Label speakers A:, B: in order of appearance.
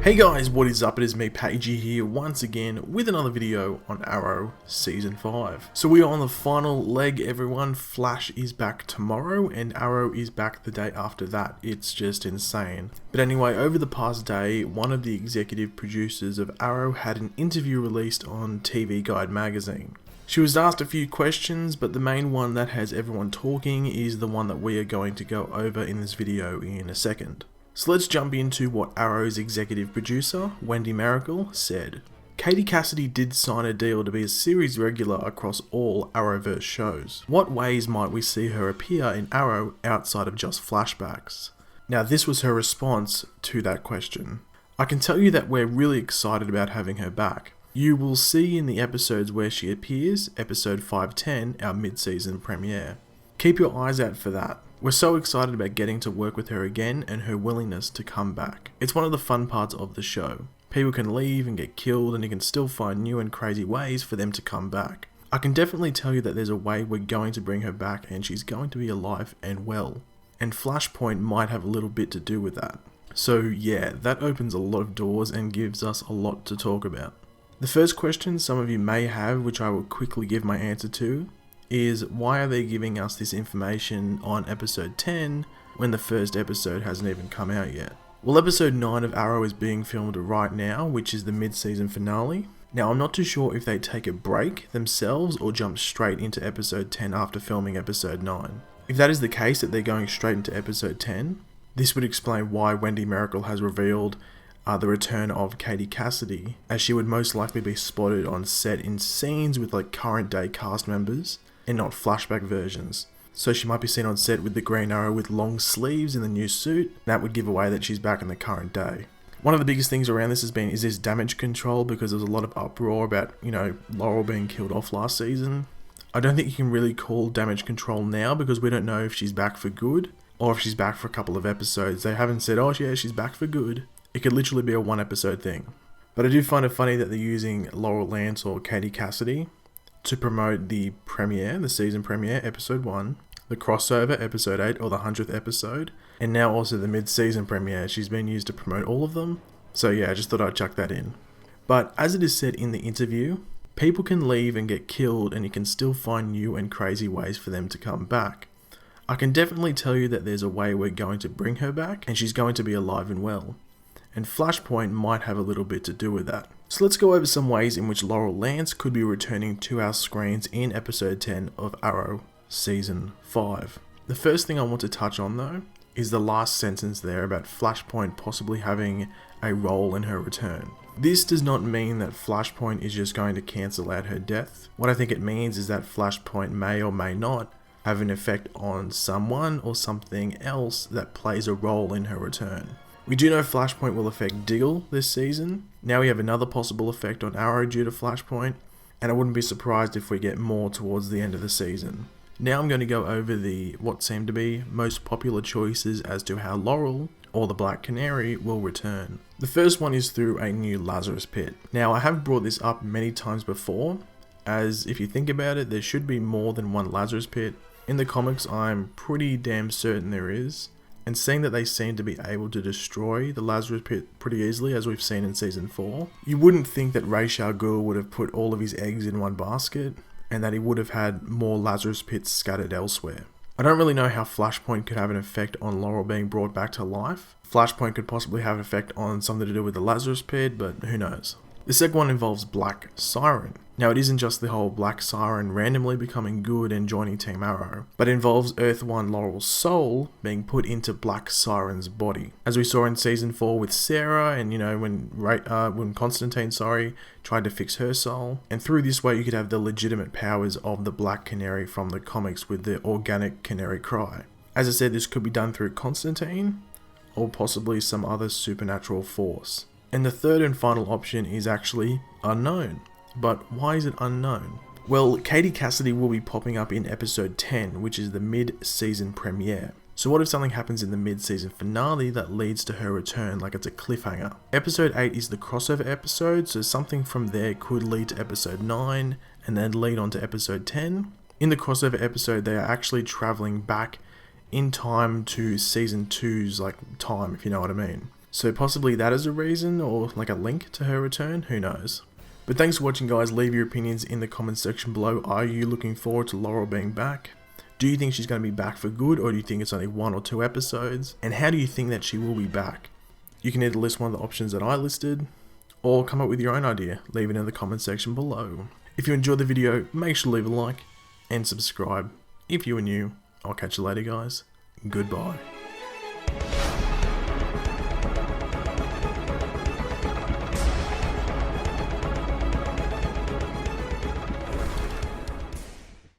A: Hey guys, what is up? It is me, Patty G here, once again with another video on Arrow Season 5. So we are on the final leg, everyone. Flash is back tomorrow and Arrow is back the day after that. It's just insane. But anyway, over the past day, one of the executive producers of Arrow had an interview released on TV Guide magazine. She was asked a few questions, but the main one that has everyone talking is the one that we are going to go over in this video in a second. So let's jump into what Arrow's executive producer, Wendy Mericle, said. Katie Cassidy did sign a deal to be a series regular across all Arrowverse shows. What ways might we see her appear in Arrow outside of just flashbacks? Now this was her response to that question. I can tell you that we're really excited about having her back. You will see in the episodes where she appears, episode 510, our mid-season premiere. Keep your eyes out for that. We're so excited about getting to work with her again and her willingness to come back. It's one of the fun parts of the show. People can leave and get killed and you can still find new and crazy ways for them to come back. I can definitely tell you that there's a way we're going to bring her back and she's going to be alive and well. And Flashpoint might have a little bit to do with that. So yeah, that opens a lot of doors and gives us a lot to talk about. The first question some of you may have, which I will quickly give my answer to, is why are they giving us this information on episode 10 when the first episode hasn't even come out yet? Well, episode 9 of Arrow is being filmed right now, which is the mid-season finale. Now, I'm not too sure if they take a break themselves or jump straight into episode 10 after filming episode 9. If that is the case, that they're going straight into episode 10, this would explain why Wendy Mericle has revealed the return of Katie Cassidy, as she would most likely be spotted on set in scenes with like current day cast members and not flashback versions. So she might be seen on set with the Green Arrow with long sleeves in the new suit. That would give away that she's back in the current day. One of the biggest things around this has been, is this damage control, because there's a lot of uproar about, Laurel being killed off last season. I don't think you can really call damage control now because we don't know if she's back for good or if she's back for a couple of episodes. They haven't said, oh yeah, she's back for good. It could literally be a one episode thing. But I do find it funny that they're using Laurel Lance or Katie Cassidy to promote the premiere, the season premiere, episode 1, the crossover, episode 8, or the 100th episode, and now also the mid-season premiere. She's been used to promote all of them. So yeah, I just thought I'd chuck that in. But as it is said in the interview, people can leave and get killed and you can still find new and crazy ways for them to come back. I can definitely tell you that there's a way we're going to bring her back and she's going to be alive and well. And Flashpoint might have a little bit to do with that. So let's go over some ways in which Laurel Lance could be returning to our screens in episode 10 of Arrow Season 5. The first thing I want to touch on though is the last sentence there about Flashpoint possibly having a role in her return. This does not mean that Flashpoint is just going to cancel out her death. What I think it means is that Flashpoint may or may not have an effect on someone or something else that plays a role in her return. We do know Flashpoint will affect Diggle this season. Now we have another possible effect on Arrow due to Flashpoint, and I wouldn't be surprised if we get more towards the end of the season. Now I'm going to go over what seem to be most popular choices as to how Laurel, or the Black Canary, will return. The first one is through a new Lazarus Pit. Now I have brought this up many times before, as if you think about it, there should be more than one Lazarus Pit. In the comics, I'm pretty damn certain there is. And seeing that they seem to be able to destroy the Lazarus Pit pretty easily, as we've seen in Season 4, you wouldn't think that Ra's al Ghul would have put all of his eggs in one basket, and that he would have had more Lazarus Pits scattered elsewhere. I don't really know how Flashpoint could have an effect on Laurel being brought back to life. Flashpoint could possibly have an effect on something to do with the Lazarus Pit, but who knows. The second one involves Black Siren. Now it isn't just the whole Black Siren randomly becoming good and joining Team Arrow, but it involves Earth 1 Laurel's soul being put into Black Siren's body. As we saw in Season 4 with Sarah, and when Constantine tried to fix her soul. And through this way you could have the legitimate powers of the Black Canary from the comics with the organic canary cry. As I said, this could be done through Constantine, or possibly some other supernatural force. And the third and final option is actually unknown. But why is it unknown? Well, Katie Cassidy will be popping up in episode 10, which is the mid-season premiere. So what if something happens in the mid-season finale that leads to her return, like it's a cliffhanger? Episode 8 is the crossover episode, so something from there could lead to episode 9 and then lead on to episode 10. In the crossover episode, they are actually traveling back in time to season 2's time, if you know what I mean. So possibly that is a reason, or like a link to her return, who knows. But thanks for watching guys, leave your opinions in the comments section below. Are you looking forward to Laurel being back? Do you think she's going to be back for good, or do you think it's only 1 or 2 episodes? And how do you think that she will be back? You can either list one of the options that I listed, or come up with your own idea. Leave it in the comment section below. If you enjoyed the video, make sure to leave a like and subscribe. If you are new, I'll catch you later guys. Goodbye.